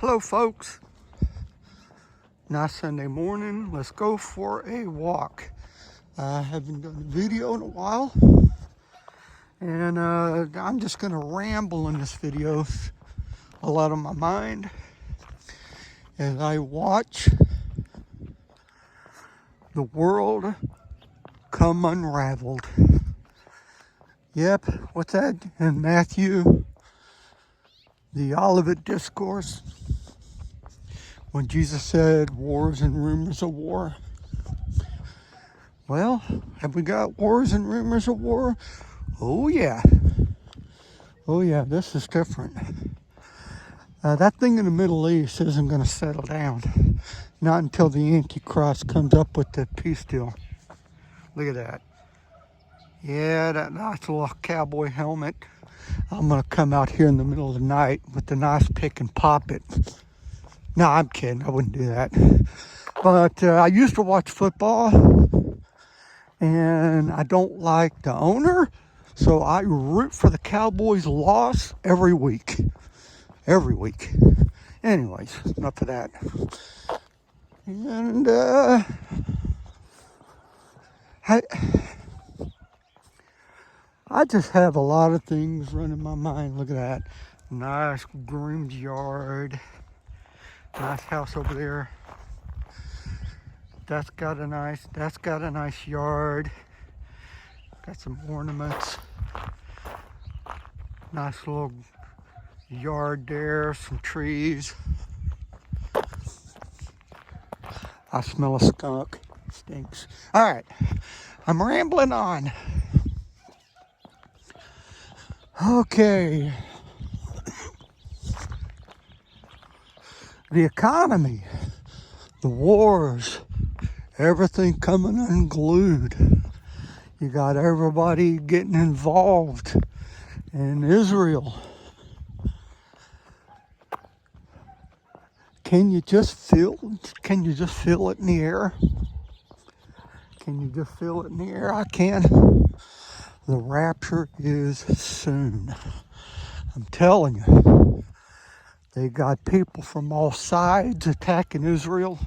Hello folks, nice Sunday morning. Let's go for a walk. I haven't done a video in a while, and I'm just gonna ramble in this video a lot on my mind as I watch the world come unraveled. Yep, what's that in Matthew, the Olivet Discourse, when Jesus said wars and rumors of war? Well, have we got wars and rumors of war? Oh yeah, this is different. That thing in the Middle East isn't going to settle down, not until the Antichrist comes up with the peace deal. Look at that. Yeah, that nice little cowboy helmet. I'm going to come out here in the middle of the night with the nice pick and pop it. No, I'm kidding. I wouldn't do that. But I used to watch football, and I don't like the owner, so I root for the Cowboys' loss every week. Every week. Anyways, enough of that. And I just have a lot of things running my mind. Look at that. Nice groomed yard. Nice house over there. That's got a nice yard. Got some ornaments. Nice little yard there, some trees. I smell a skunk. Stinks. All right, I'm rambling on. Okay. The economy, the wars, everything coming unglued. You got everybody getting involved in Israel. Can you just feel it in the air? Can you just feel it in the air? I can. The rapture is soon. I'm telling you. They got people from all sides attacking Israel.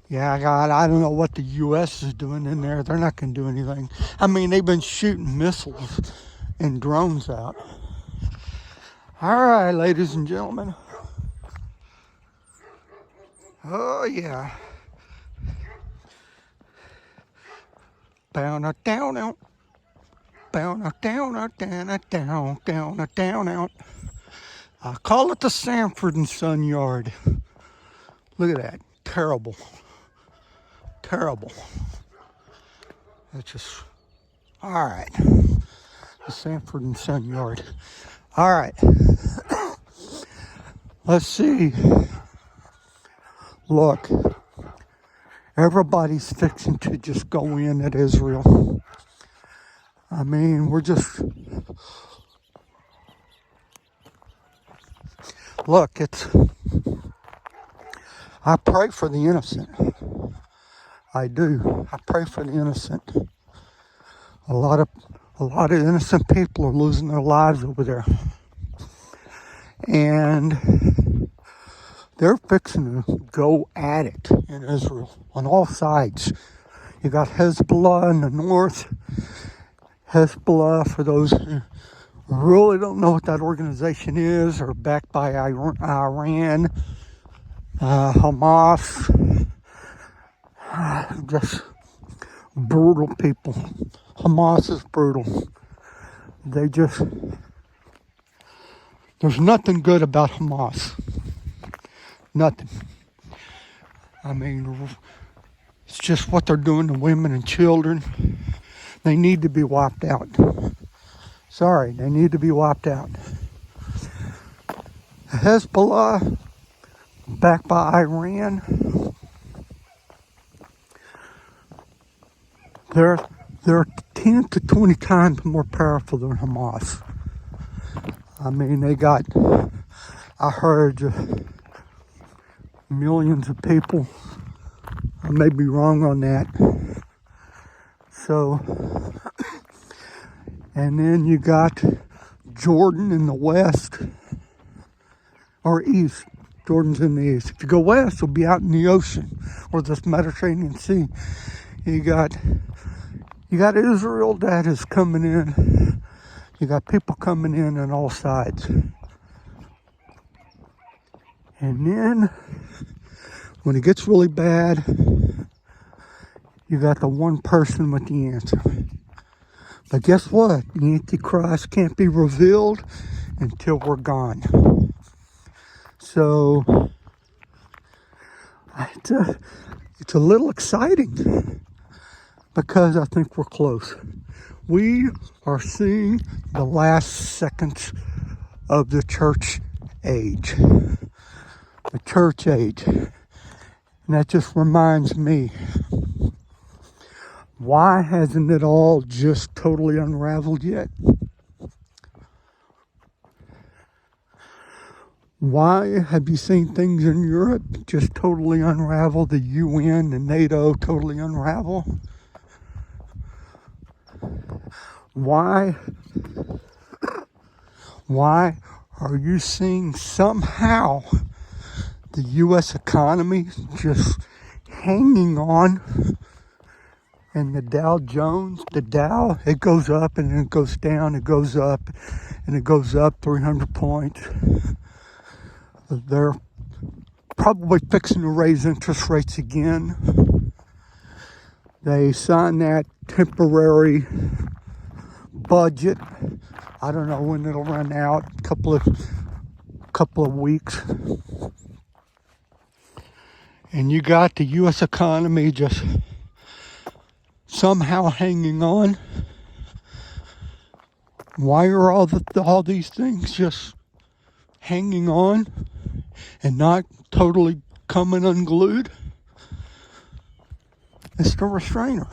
Yeah, God, I don't know what the U.S. is doing in there. They're not going to do anything. I mean, they've been shooting missiles and drones out. All right, ladies and gentlemen. Oh, yeah. Down, down, out. Down, down, down, down, down, out. I call it the Sanford and Son yard. Look at that. Terrible. Terrible. That's just, all right. The Sanford and Son yard. All right. Let's see. Look. Everybody's fixing to just go in at Israel. I mean, we're just... Look, I pray for the innocent. I do. I pray for the innocent. A lot of innocent people are losing their lives over there. And they're fixing to go at it in Israel on all sides. You got Hezbollah in the north. Hezbollah, for those who really don't know what that organization is, are backed by Iran, Hamas, just brutal people. Hamas is brutal. There's nothing good about Hamas. Nothing. I mean, it's just what they're doing to women and children. They need to be wiped out. Sorry, they need to be wiped out. Hezbollah, backed by Iran, they're 10 to 20 times more powerful than Hamas. I mean, they got, I heard millions of people. I may be wrong on that. So, and then you got Jordan in the west. or east. Jordan's in the east. If you go west, it'll be out in the ocean or the Mediterranean Sea. You got Israel that is coming in. You got people coming in on all sides. And then, when it gets really bad, you got the one person with the answer. But guess what? The Antichrist can't be revealed until we're gone. So, it's a little exciting because I think we're close. We are seeing the last seconds of the church age. The church age. And that just reminds me, why hasn't it all just totally unraveled yet? Why have you seen things in Europe just totally unravel? The UN and NATO totally unravel? Why are you seeing somehow the U.S. economy just hanging on, and the Dow Jones, it goes up and then it goes down, it goes up and it goes up 300 points. They're probably fixing to raise interest rates again. They signed that temporary budget. I don't know when it'll run out, couple of weeks. And you got the U.S. economy just somehow hanging on. Why are all these things just hanging on and not totally coming unglued? It's the restrainer.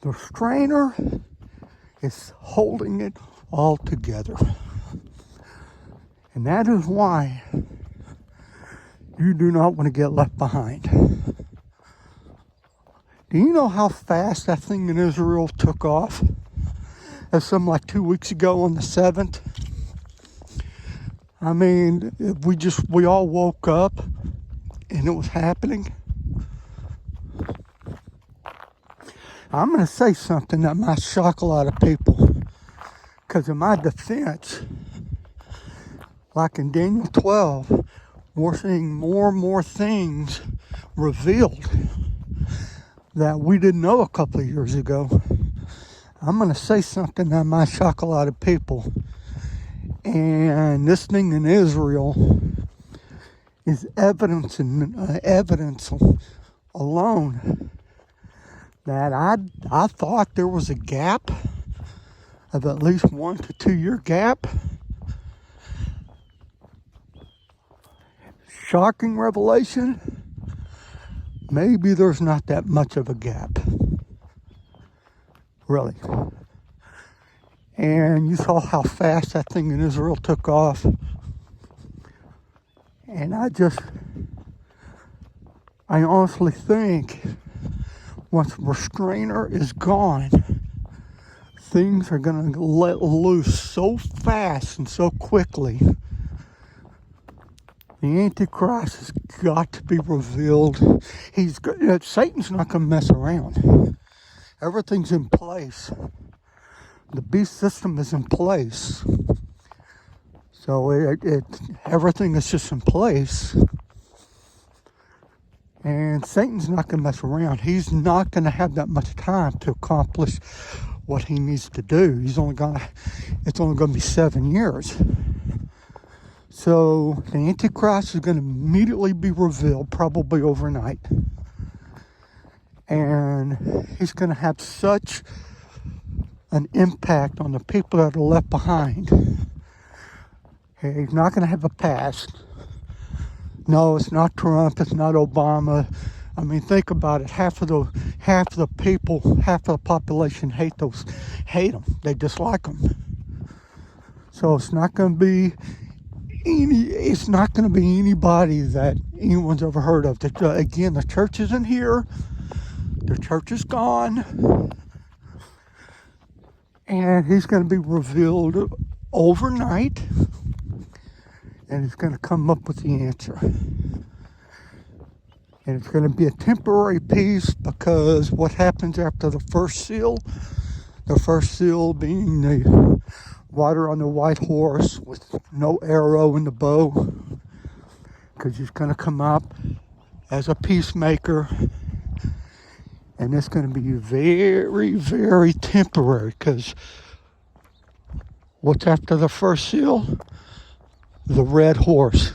The restrainer is holding it all together. And that is why you do not want to get left behind. Do you know how fast that thing in Israel took off? That's something like 2 weeks ago on the 7th. I mean, we all woke up and it was happening. I'm going to say something that might shock a lot of people. Because in my defense, like in Daniel 12, we're seeing more and more things revealed that we didn't know a couple of years ago. I'm going to say something that might shock a lot of people. And this thing in Israel is evidence alone that I thought there was a gap of at least 1 to 2 year gap. Shocking revelation. Maybe there's not that much of a gap. Really. And you saw how fast that thing in Israel took off. And I honestly think once restrainer is gone, things are going to let loose so fast and so quickly. The Antichrist has got to be revealed. Satan's not going to mess around. Everything's in place. The beast system is in place. So everything is just in place. And Satan's not going to mess around. He's not going to have that much time to accomplish what he needs to do. It's only going to be 7 years. So the Antichrist is going to immediately be revealed, probably overnight. And he's going to have such an impact on the people that are left behind. He's not going to have a past. No, it's not Trump. It's not Obama. I mean, think about it. Half of the people, half of the population hate them. They dislike them. So it's not going to be anybody that anyone's ever heard of. Again, the church isn't here. The church is gone. And he's going to be revealed overnight. and he's going to come up with the answer. And it's going to be a temporary peace, because what happens after the first seal being the rider on the white horse with no arrow in the bow, because he's going to come up as a peacemaker, and it's going to be very, very temporary, because what's after the first seal? The red horse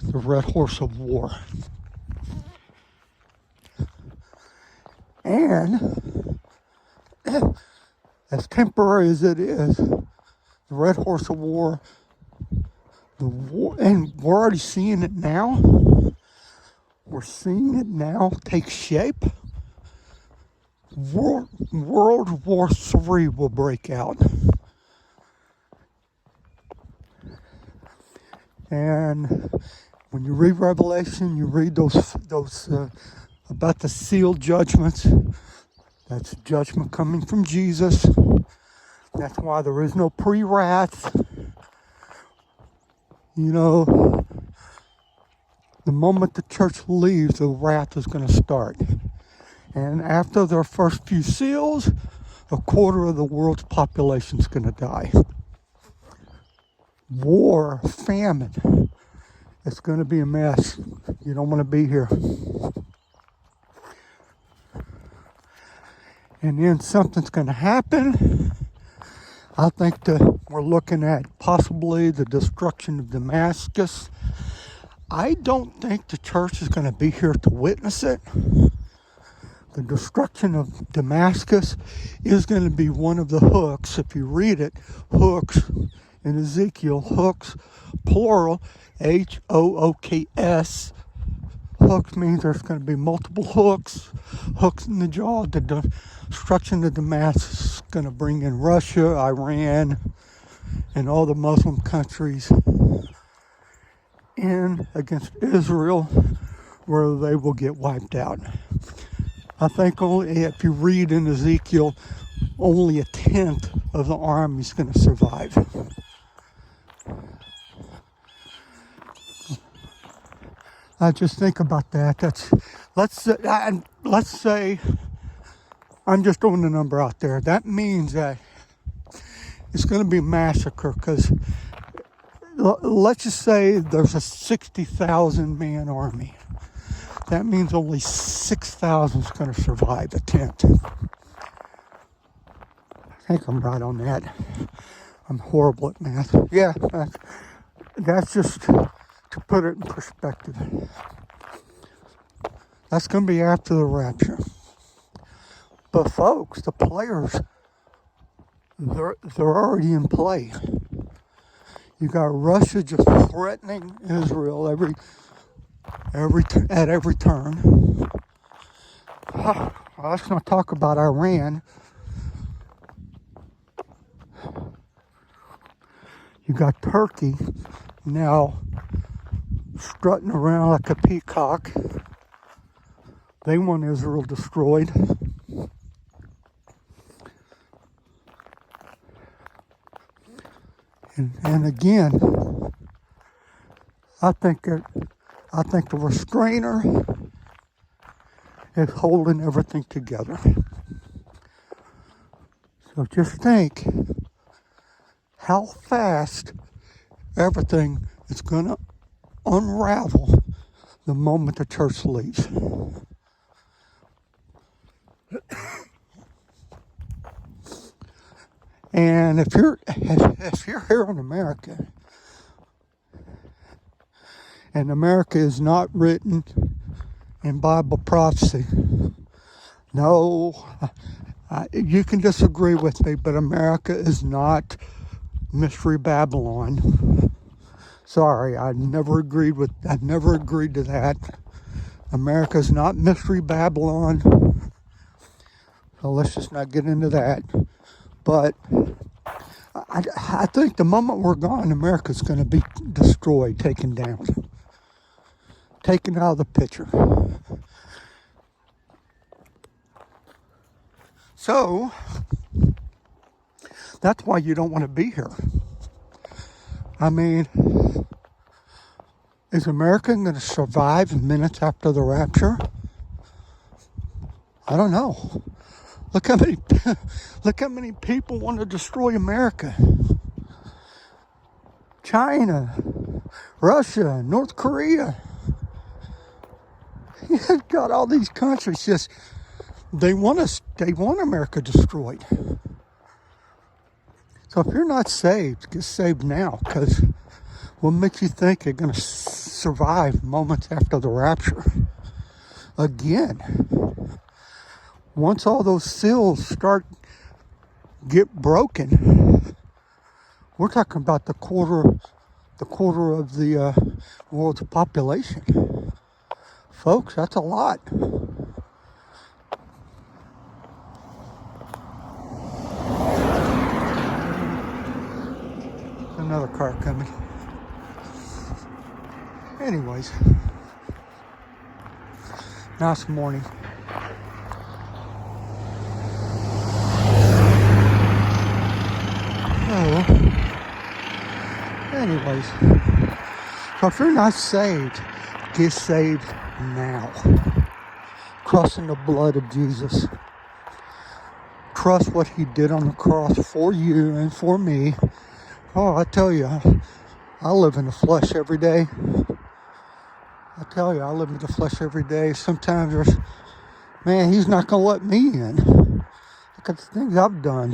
of war. And as temporary as it is, the red horse of war, and we're already seeing it now. We're seeing it now take shape. World War III will break out. And when you read Revelation, you read those about the sealed judgments. That's judgment coming from Jesus. That's why there is no pre-wrath. You know, the moment the church leaves, the wrath is going to start. And after their first few seals, a quarter of the world's population is going to die. War, famine. It's going to be a mess. You don't want to be here. And then something's going to happen. I think that we're looking at possibly the destruction of Damascus. I don't think the church is going to be here to witness it. The destruction of Damascus is going to be one of the hooks. If you read it, hooks in Ezekiel, hooks, plural, H-O-O-K-S. Hooks means there's going to be multiple hooks in the jaw. The destruction of Damascus is going to bring in Russia, Iran, and all the Muslim countries in against Israel, where they will get wiped out. I think only, if you read in Ezekiel, only a tenth of the army is going to survive. I just think about that. Let's say I'm just throwing the number out there. That means that it's going to be a massacre, because let's just say there's a 60,000 man army. That means only 6,000 is going to survive, a tenth. I think I'm right on that. I'm horrible at math. Yeah, that's just to put it in perspective. That's going to be after the rapture. But folks, the players, they're already in play. You got Russia just threatening Israel at every turn. Let's not talk about Iran. You got Turkey now strutting around like a peacock. They want Israel destroyed. And again, I think the restrainer is holding everything together. So just think how fast everything is going to unravel the moment the church leaves. And if you're here in America, and America is not written in Bible prophecy, no, you can disagree with me, but America is not Mystery Babylon. Sorry, I never agreed to that. America is not Mystery Babylon. So let's just not get into that. But I think the moment we're gone, America's going to be destroyed, taken down, taken out of the picture. So that's why you don't want to be here. I mean, Is America going to survive minutes after the rapture? I don't know. Look how many, look how many people want to destroy America. China, Russia, North Korea. You've got all these countries just, they want America destroyed. So if you're not saved, get saved now, because what makes you think you're going to survive moments after the rapture? Again, once all those seals get broken, we're talking about the quarter of the world's population. Folks, that's a lot. Another car coming. Anyways, nice morning. Anyways, so if you're not saved, get saved now. Trust in the blood of Jesus. Trust what he did on the cross for you and for me. Oh, I tell you, I live in the flesh every day. I live in the flesh every day. Sometimes he's not going to let me in. Look at the things I've done.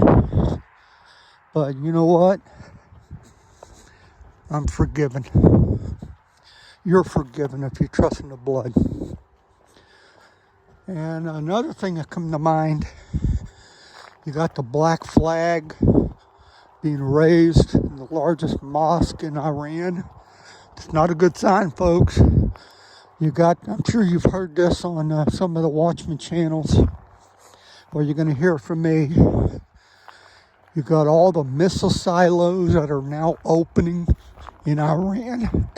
But you know what? I'm forgiven. You're forgiven if you trust in the blood. And another thing that comes to mind, you got the black flag being raised in the largest mosque in Iran. It's not a good sign, folks. I'm sure you've heard this on some of the Watchman channels, or you're going to hear it from me. You got all the missile silos that are now opening in Iran.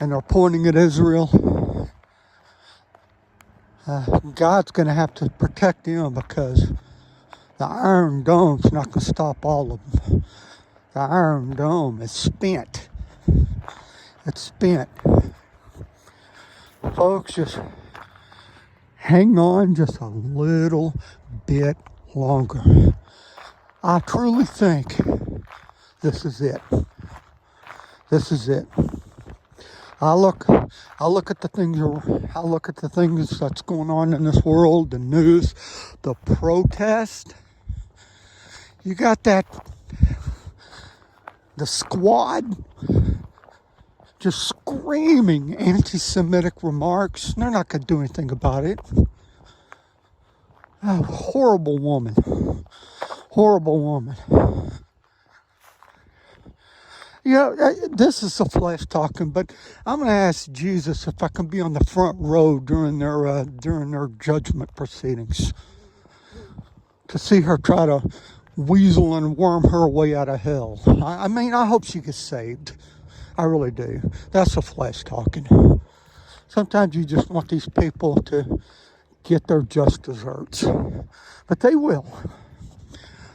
And they're pointing at Israel. God's going to have to protect them, because the Iron Dome's not going to stop all of them. The Iron Dome is spent. It's spent. Folks, just hang on just a little bit longer. I truly think this is it. This is it. I look at the things that's going on in this world, the news, the protest. You got the squad just screaming anti-Semitic remarks. They're not going to do anything about it. Oh, horrible woman. Horrible woman. This is the flesh talking, but I'm going to ask Jesus if I can be on the front row during their judgment proceedings, to see her try to weasel and worm her way out of hell. I hope she gets saved. I really do. That's the flesh talking. Sometimes you just want these people to get their just desserts, but they will.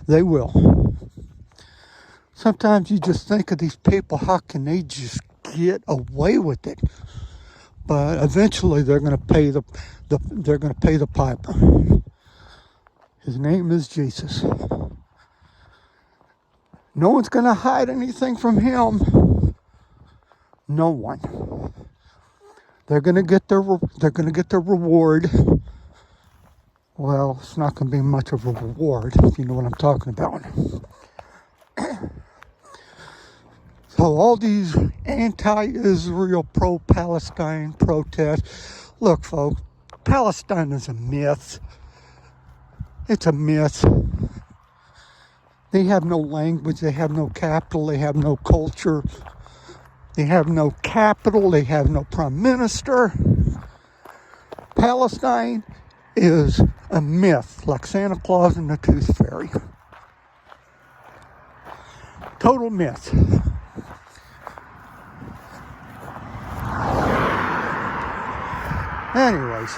They will. Sometimes you just think of these people, how can they just get away with it? But eventually they're going to pay the piper. His name is Jesus. No one's going to hide anything from him. No one. They're going to get their reward. Well, it's not going to be much of a reward, if you know what I'm talking about. So all these anti-Israel, pro-Palestine protests. Look, folks, Palestine is a myth. It's a myth. They have no language. They have no capital. They have no culture. They have no capital. They have no prime minister. Palestine is a myth, like Santa Claus and the Tooth Fairy. Total myth. Anyways,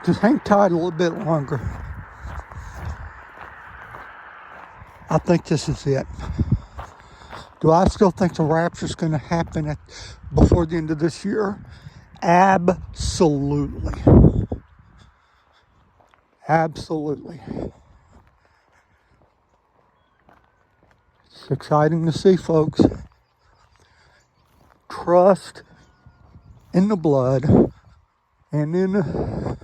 just hang tight a little bit longer. I think this is it. Do I still think the rapture is going to happen before the end of this year? Absolutely. Absolutely. It's exciting to see, folks. Trust in the blood and in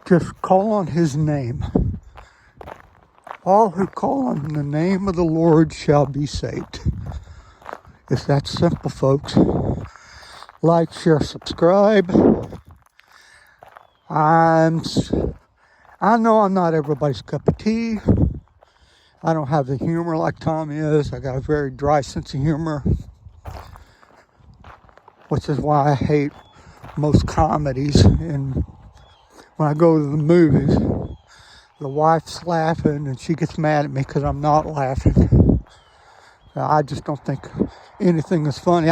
just call on his name. All who call on the name of the Lord shall be saved. It's that simple, folks. Like, share, subscribe. I know I'm not everybody's cup of tea. I don't have the humor like Tom is. I got a very dry sense of humor, which is why I hate most comedies. And when I go to the movies, the wife's laughing and she gets mad at me because I'm not laughing. I just don't think anything is funny.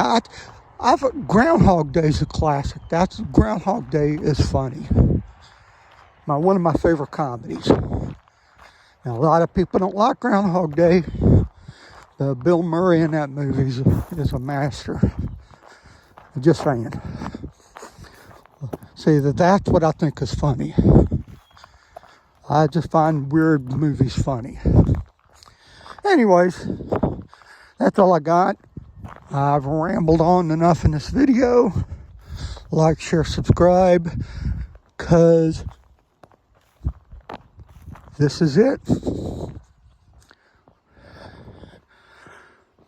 Groundhog Day is a classic. Groundhog Day is funny. One of my favorite comedies. Now, a lot of people don't like Groundhog Day. Bill Murray in that movie is a master. Just saying. See, that's what I think is funny. I just find weird movies funny. Anyways, that's all I got. I've rambled on enough in this video. Like, share, subscribe, because this is it.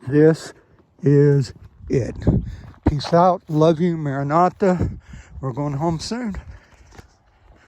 This is it. Peace out. Love you. Maranatha. We're going home soon.